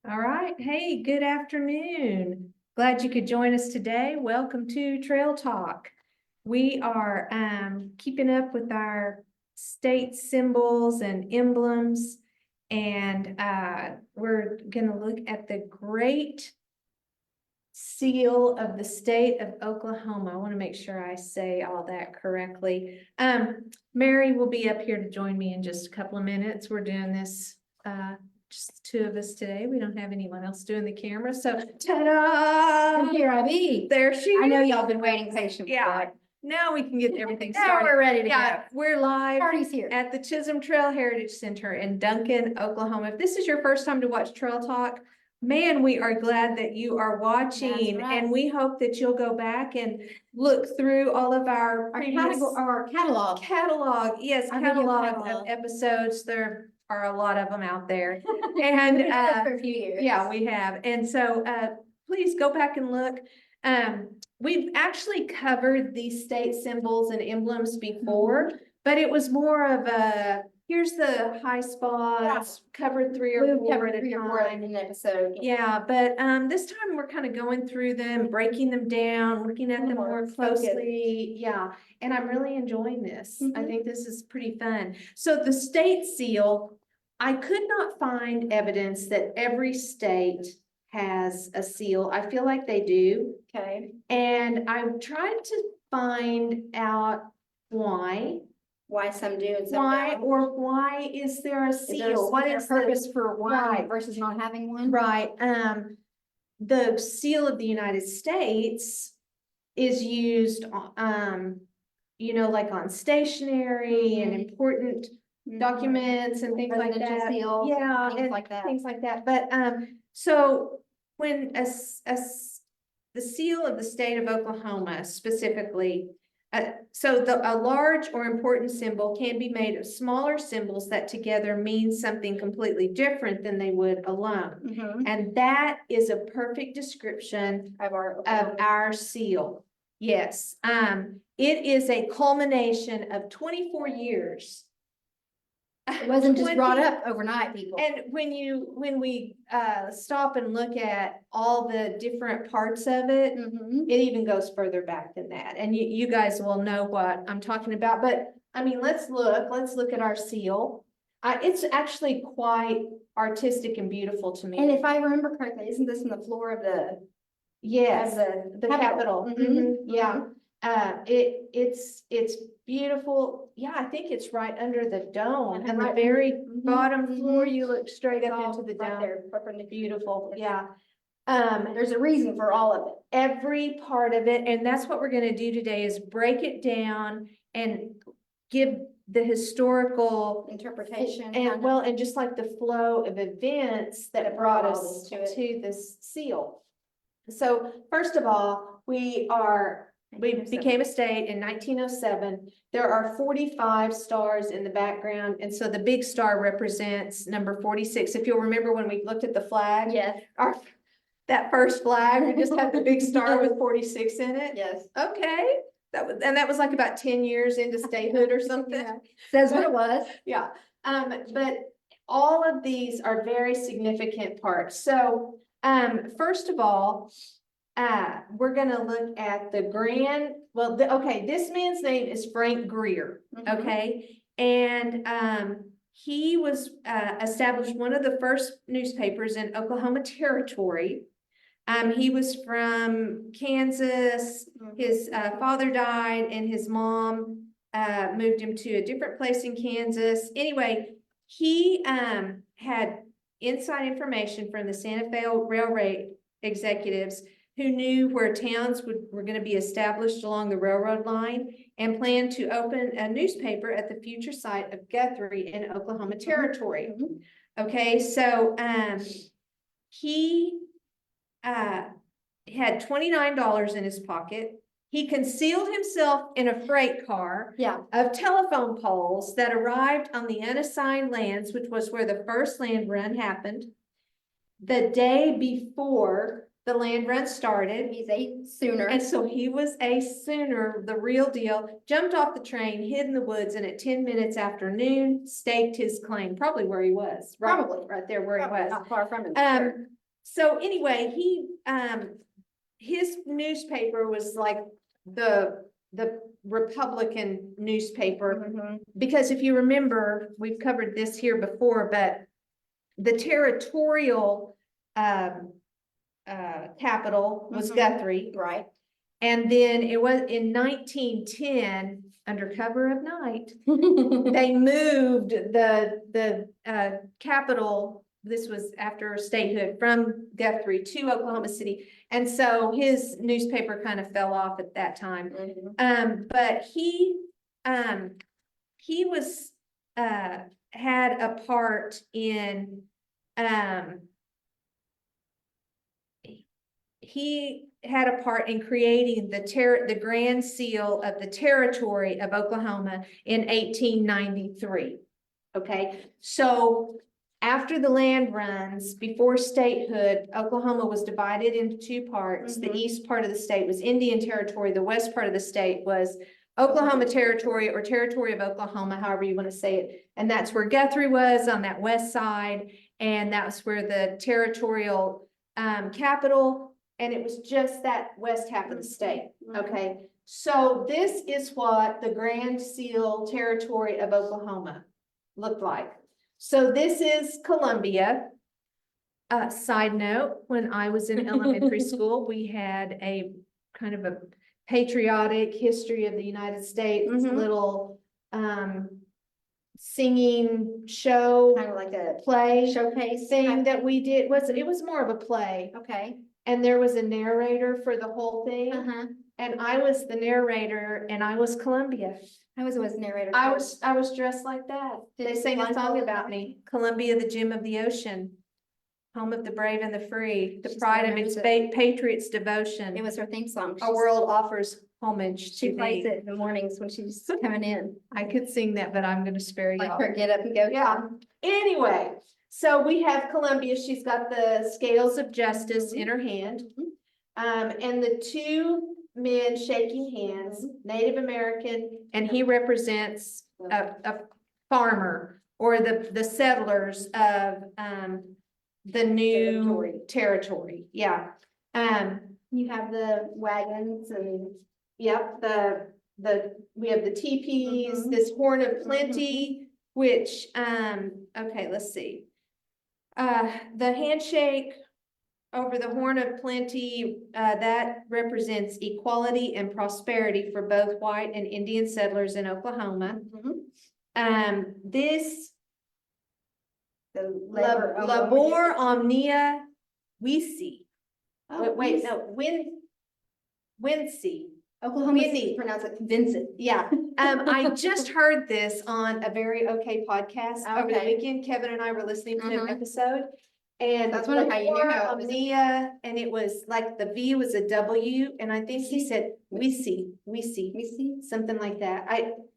All right. Hey, good afternoon. Glad you could join us today. Welcome to Trail Talk. We are keeping up with our state symbols and emblems, and we're going to look at the great seal of the state of Oklahoma. I want to make sure I say all that correctly. Mary will be up here to join me in just a couple of minutes. We're doing this just two of us today. We don't have anyone else doing the camera. So ta-da! Here I be. There she is. I know y'all been waiting patiently. Yeah. Now we can get everything Now started. we're ready to Yeah, go. we're live Party's here. at the Chisholm Trail Heritage Center in Duncan, Oklahoma. If this is your first time to watch Trail Talk, man, we are glad that you are watching. That's right. And we hope that you'll go back and look through all of our previous catalog. catalog. Yes, Our video catalog of catalog. episodes. There are a lot of them out there. And For a few years. yeah, we have. And so please go back and look. We've actually covered these state symbols and emblems before, but it was more of a, here's the high spots, covered three or four at a time. in an episode. Yeah, but this time we're kind of going through them, breaking them down, looking at them more closely. Yeah, and I'm really enjoying this. I think this is pretty fun. So the state seal, I could not find evidence that every state has a seal. I feel like they do. Okay. And I've tried to find out why. Why some do and some Why, don't. or why is there a Is there seal? What a is purpose the for one Right. versus not having one? right? The seal of the United States is used you know, like on stationery and important documents and things like Presidential that. seal, Yeah, things and like that. things like that. But so when the seal of the state of Oklahoma specifically, so a large or important symbol can be made of smaller symbols that together mean something completely different than they would alone. And that is a perfect description Of of our seal. Yes, it is a culmination of 24 years. It wasn't just 20 brought up overnight, people. And when we stop and look at all the different parts of it, it even goes further back than that. And you guys will know what I'm talking about. But I mean, let's look at our seal. It's actually quite artistic and beautiful to me. And if I remember correctly, isn't this in the floor of the Yes, of the Capitol. Yeah. It's beautiful. Yeah, I think it's right under the dome. And the very bottom floor, you look straight up into the dome. There, perpendicular. Beautiful, yeah. There's a reason for all of it. Every part of it, and that's what we're gonna do today, is break it down and give the historical Interpretation. and well, and just like the flow of events that brought us to it. to this seal. So first of all, we became a state in 1907. There are 45 stars in the background, and so the big star represents number 46. If you'll remember when we looked at the flag, Yes. that first flag, we just had the big star with 46 in it. Yes. Okay, that was like about 10 years into statehood or something. Yeah. Says what it was. Yeah, but all of these are very significant parts. So, first of all, we're gonna look at the grand, okay, this man's name is Frank Greer, okay? And, he was, established one of the first newspapers in Oklahoma Territory. He was from Kansas. His father died and his mom moved him to a different place in Kansas. Anyway, he had inside information from the Santa Fe Railroad executives who knew where towns were going to be established along the railroad line and planned to open a newspaper at the future site of Guthrie in Oklahoma Territory. Okay, so he had $29 in his pocket. He concealed himself in a freight car of telephone poles that arrived on the unassigned lands, which was where the first land run happened. The day before the land run started. He's a Sooner. And so he was a Sooner, the real deal, jumped off the train, hid in the woods, and at 10 minutes after noon, staked his claim, probably where he was. Probably. Right there where he was. Not far from him. so anyway, his newspaper was like the Republican newspaper. Mhm. Because if you remember, we've covered this here before, but the territorial capital was Mhm. Guthrie. Right. And then it was in 1910, under cover of night, they moved the capital. This was after statehood, from Guthrie to Oklahoma City. And so his newspaper kind of fell off at that time. Mhm. But he was, had a part in, he had a part in creating the Grand Seal of the Territory of Oklahoma in 1893. Okay, so after the land runs, before statehood, Oklahoma was divided into two parts. The Mhm. east part of the state was Indian Territory. The west part of the state was Oklahoma Territory, or Territory of Oklahoma, however you want to say it. And that's where Guthrie was, on that west side. And that's where the territorial capital, and it was just that west half of the state. Okay, so this is what the Grand Seal Territory of Oklahoma looked like. So this is Columbia. Side note, when I was in elementary school, we had a kind of a patriotic history of the United States, Mhm. little singing show, Kind of like a play showcase thing type. that we did. It was more of a play, Okay. and there was a narrator for the whole thing. Uh-huh. And I was the narrator, and I was Columbia. I was narrator. I was dressed like that. Did They you sang a song blindfold about me. Columbia, the gem of the ocean, home of the brave and the free, the She pride still of its remembers patriots' devotion. It was her theme song. Our world offers homage She to plays thee. it in the mornings when she's coming in. I could sing that, but I'm gonna spare Like y'all. her get up and go. Yeah, anyway, so we have Columbia. She's got the scales of justice in her hand. And the two men shaking hands, Native American, and he represents a farmer, or the settlers of the new territory. Yeah. You have the wagons and. Yep, we have the teepees, Mhm. this horn of plenty, which, okay, let's see. The handshake over the horn of plenty, that represents equality and prosperity for both white and Indian settlers in Oklahoma. This The labor omnia visi. Oh, Wait, no, Wincy. Oklahoma Winnie. pronounce it Vincent. Yeah, I just heard this on a very okay podcast over the Okay. weekend. Kevin and I were listening to an Mhm. episode. And That's wondering how you knew labor how it was. omnia, and it was like the V was a W, and I think he See? said we see, We see. something like that.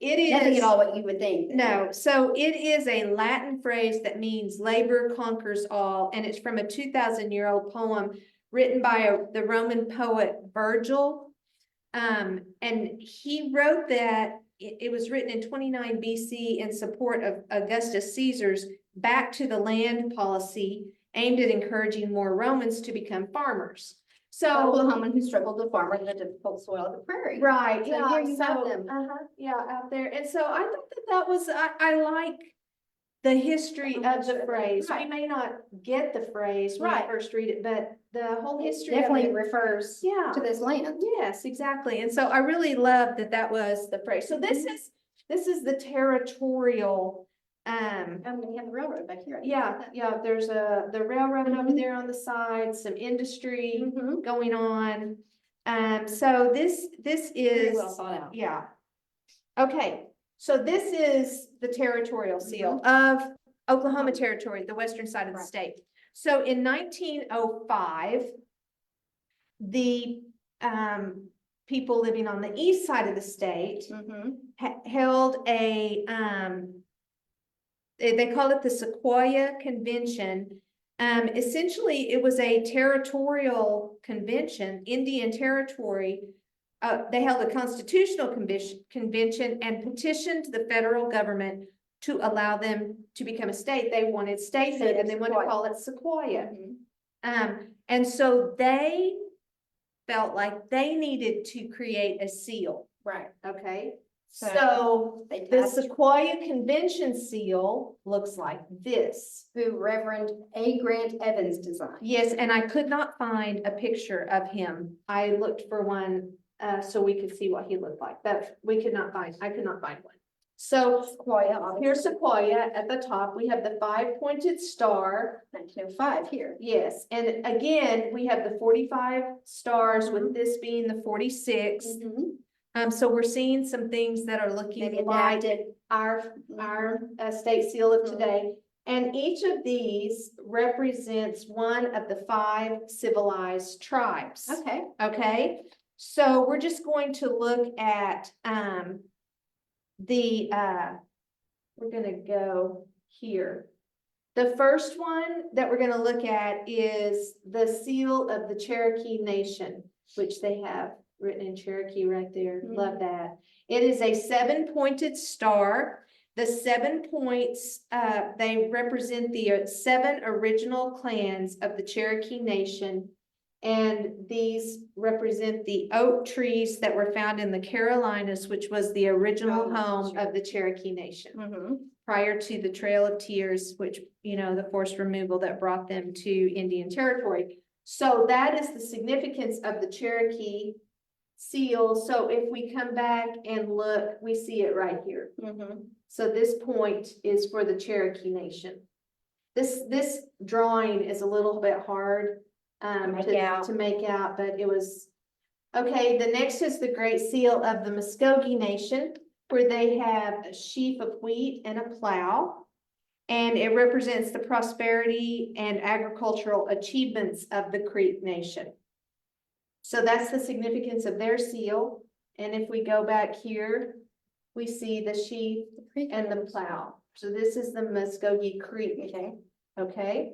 It is. Nothing at all what you would think. No, so it is a Latin phrase that means labor conquers all, and it's from a 2,000-year-old poem written by the Roman poet Virgil. And he wrote that, it was written in 29 BC in support of Augustus Caesar's back to the land policy aimed at encouraging more Romans to become farmers. So Oklahoman who struggled to farm in the difficult soil of the prairie. right, So yeah, here you have so, them. yeah, out there. And so I thought that was, I like the history of the phrase. We Right. may not get the phrase when we Right. first read it, but the whole history Definitely of it, refers yeah. to this land. Yes, exactly. And so I really love that was the phrase. So this is the territorial, And we have the railroad back here. yeah, there's the railroad over Mhm. there on the side, some industry Mhm. going on. So this Very is, well thought out. yeah. Okay, so this is the territorial seal of Oklahoma Territory, the western side of the Right. state. So in 1905, the people living on the east side of the state held a they called it the Sequoia Convention. Essentially, it was a territorial convention, Indian Territory. They held a constitutional convention and petitioned the federal government to allow them to become a state. They wanted statehood, and they wanted to call it Sequoia. And so they felt like they needed to create a seal, Right. okay? So So they the passed Sequoia Convention seal looks like this. who Reverend A. Grant Evans designed. Yes, and I could not find a picture of him. I looked for one, so we could see what he looked like, but I could not find one. So Sequoia, here's obviously, Sequoia at the top. We have the 5-pointed star. 1905 here. Yes, and again, we have the 45 stars with this being the 46. So we're seeing some things that are looking Maybe like adapted. our state seal of Mhm. today. And each of these represents one of the 5 civilized tribes. Okay. Okay, so we're just going to look at we're gonna go here. The first one that we're gonna look at is the seal of the Cherokee Nation, which they have written in Cherokee right there. Love that. It is a 7-pointed star. The 7 points, they represent the 7 original clans of the Cherokee Nation. And these represent the oak trees that were found in the Carolinas, which was the original home of the Cherokee Nation prior to the Trail of Tears, which, you know, the forced removal that brought them to Indian Territory. So that is the significance of the Cherokee seal. So if we come back and look, we see it right here. So this point is for the Cherokee Nation. This drawing is a little bit hard to make out, but it was, okay, the next is the Great Seal of the Muskogee Nation, where they have a sheaf of wheat and a plow. And it represents the prosperity and agricultural achievements of the Creek Nation. So that's the significance of their seal. And if we go back here, we see the sheaf and the plow. So this is the Muskogee Creek. Okay.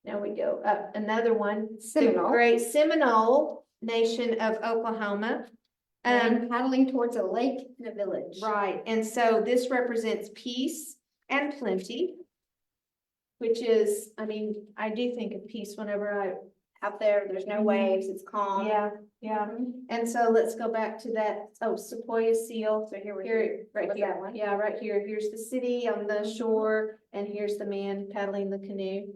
Now we go up another one. Seminole. The Great Seminole Nation of Oklahoma. Paddling towards a lake in a village. Right, and so this represents peace and plenty, which is, I mean, I do think of peace whenever Out there, there's no waves, it's calm. yeah. And so let's go back to that, Sequoia seal. So here Here, right Look here, that one. yeah, right here. Here's the city on the shore, and here's the man paddling the canoe.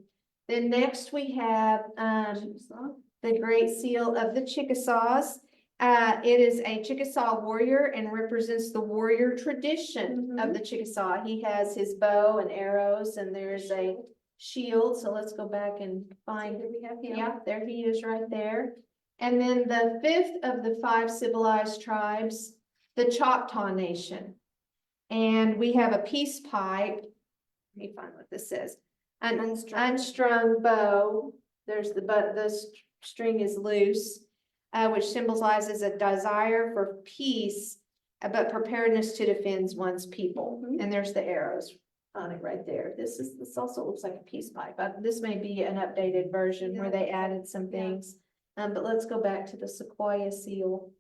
Then next we have, the Great Seal of the Chickasaws. It is a Chickasaw warrior and represents the warrior tradition of the Chickasaw. He has his bow and arrows, and there's a shield. So let's go back and find. Here we have him. Yeah, there he is right there. And then the 5th of the 5 civilized tribes, the Choctaw Nation. And we have a peace pipe. Let me find what this says. An unstrung bow. There's the string is loose, which symbolizes a desire for peace, but preparedness to defend one's people. And there's the arrows on it right there. This also looks like a peace pipe. This may be an updated version where they added some things. But let's go back to the Sequoia seal.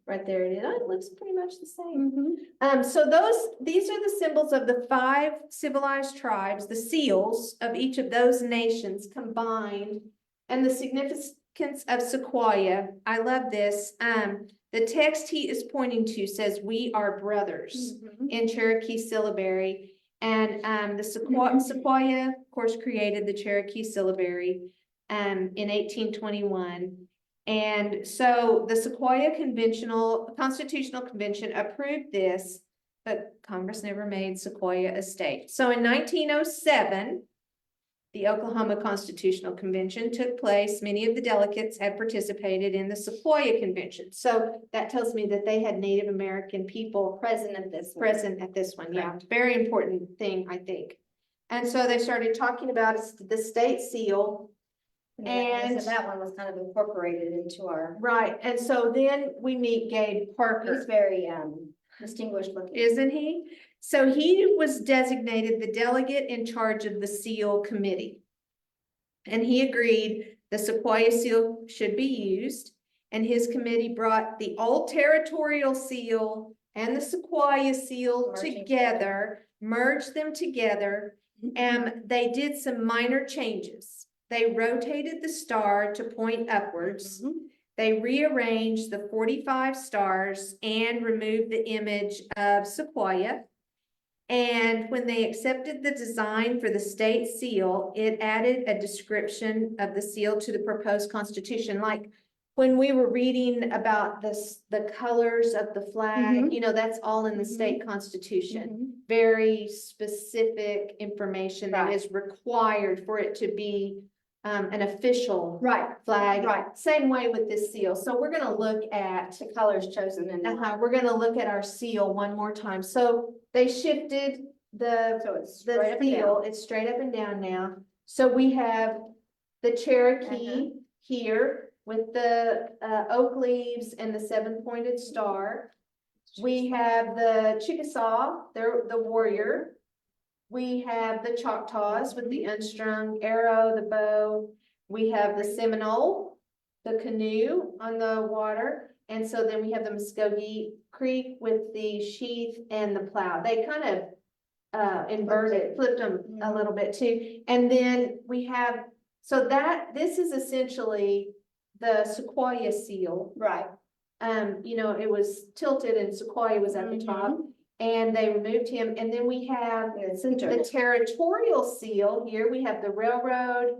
Right there. It looks pretty much the same. So these are the symbols of the 5 civilized tribes, the seals of each of those nations combined, and the significance of Sequoia. I love this. The text he is pointing to says, "We are brothers," in Cherokee syllabary. And the Sequoia, of course, created the Cherokee syllabary in 1821. And so the Sequoia Constitutional Convention approved this, but Congress never made Sequoia a state. So in 1907, the Oklahoma Constitutional Convention took place. Many of the delegates had participated in the Sequoia Convention. So that tells me that they had Native American people present at this one. Yeah, very important thing, I think. And so they started talking about the state seal. And so that one was kind of incorporated into our. Right, and so then we meet Gabe Parker. He's very distinguished looking. Isn't he? So he was designated the delegate in charge of the seal committee. And he agreed the Sequoia seal should be used. And his committee brought the old territorial seal and the Sequoia seal together, merged them together, and they did some minor changes They rotated the star to point upwards. Mhm. They rearranged the 45 stars and removed the image of Sequoia. And when they accepted the design for the state seal, it added a description of the seal to the proposed constitution. Like when we were reading about the colors of the flag, Mhm. that's all in the Mhm. state constitution. Mhm. Very specific information that Right. is required for it to be an official Right, flag. right. Same way with this seal. So we're gonna look at The colors chosen and we're gonna look at our seal one more time. So they shifted the so it's the straight up and seal, down. it's straight up and down now. So we have the Cherokee here with the oak leaves and the 7-pointed star. We have the Chickasaw, they're the warrior. We have the Choctaws with the unstrung arrow, the bow. We have the Seminole, the canoe on the water. And so then we have the Muskogee Creek with the sheath and the plow. They kind of inverted, flipped them a little bit too. And then we have, so this is essentially the Sequoia seal. Right. It was tilted and Sequoia was at the top. And they removed him. And then we have In the center. the territorial seal here. We have the railroad.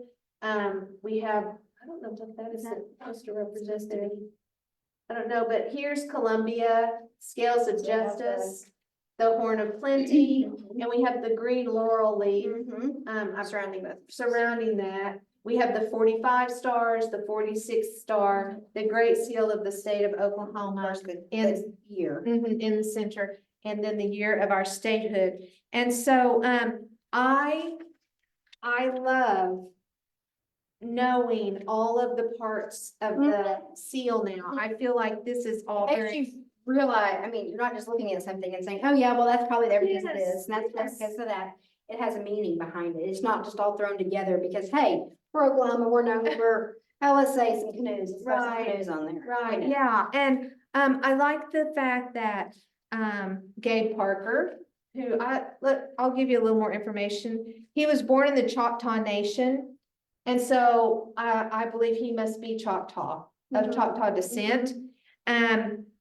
We have, I don't know what that is supposed to represent. I don't know, but here's Columbia, Scales of Justice, the Horn of Plenty, and we have the green laurel leaf. Surrounding that. We have the 45 stars, the 46 star, the Great Seal of the state of Oklahoma in the center, and then the year of our statehood. And so I love knowing all of the parts of the seal now. I feel like this is all Makes very. you realize, I mean, you're not just looking at something and saying, oh yeah, well, that's probably there because it Yes, is, and that's yes. because of that. It has a meaning behind it. It's not just all thrown together because, hey, we're Oklahoma, we're known for, oh, let's say some canoes, let's throw some Right. canoes on there. Right, You know. yeah, and I like the fact that Gabe Parker, who I'll give you a little more information. He was born in the Choctaw Nation, and so I believe he must be Choctaw, of Mhm. Choctaw descent.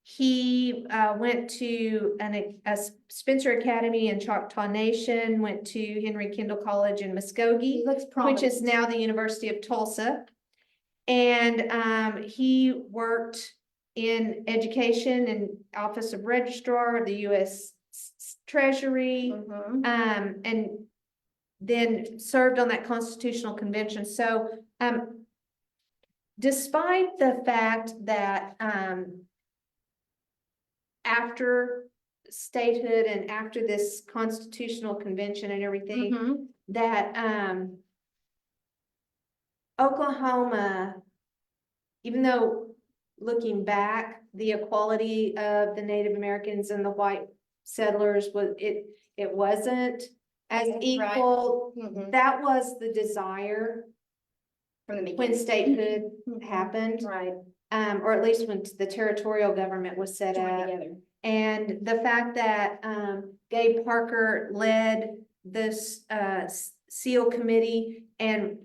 He went to a Spencer Academy in Choctaw Nation, went to Henry Kendall College in Muskogee, He looks which is prominent. now the University of Tulsa. And he worked in education and Office of Registrar of the U.S. Treasury, Mhm. and then served on that constitutional convention. So, despite the fact that, after statehood and after this constitutional convention and everything, Mhm. that, Oklahoma, even though looking back, the equality of the Native Americans and the white settlers it wasn't as Right. equal. Mhm. That was the desire From the when beginning. statehood Mhm. happened, Right. or at least when the territorial government was set Joined up. together. And the fact that Gabe Parker led this SEAL committee and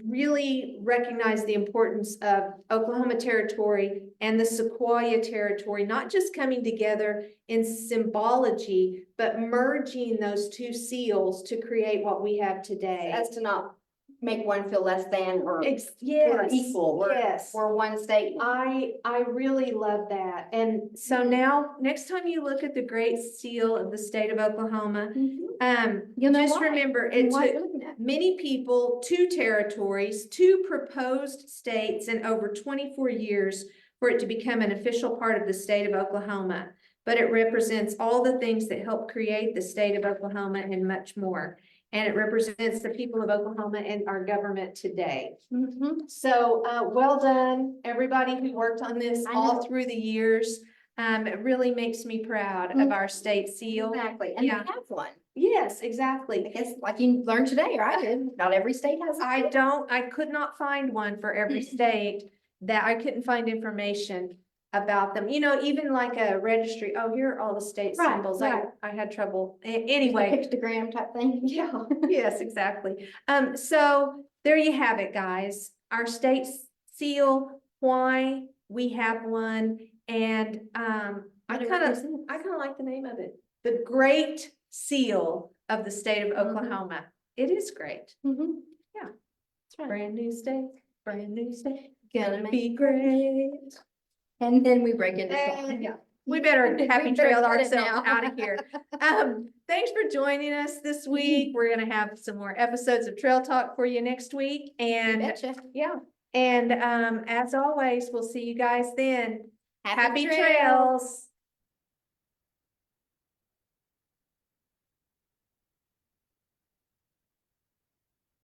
really recognized the importance of Oklahoma Territory and the Sequoia Territory, not just coming together in symbology, but merging those two seals to create what we have today. As to not make one feel less than or Yes, we're equal. yes. We're one state. I really love that. And so now, next time you look at the Great Seal of the state of Oklahoma, You'll know just why. remember, And it why took you're looking at. many people, 2 territories, 2 proposed states, and over 24 years for it to become an official part of the state of Oklahoma. But it represents all the things that helped create the state of Oklahoma and much more. And it represents the people of Oklahoma and our government today. Mhm. So, well done, everybody who worked on this I all know. through the years. It really makes me proud of our state seal. Exactly. And we Yeah. have one. Yes, I exactly. guess like you learned today, right? Not every state has. I could not find one for every state that I couldn't find information about them. Even like a registry, oh, here are all the state Right, symbols. right. I had trouble. Anyway. Pictogram type thing. Yeah, yes, exactly. So there you have it, guys. Our state seal, why we have one, and, I kind of like the name of it. The Great Seal of the state of Oklahoma. It is great. Mhm. Yeah. That's right. Brand new state, brand new state. Gonna make Be great. And then we break into And song. yeah, we better We happy better trail cut it ourselves now. out of here. Thanks for joining us this week. We're gonna have some more episodes of Trail Talk for you next week, You and betcha. yeah, and as always, we'll see you guys then. Happy trails. trails.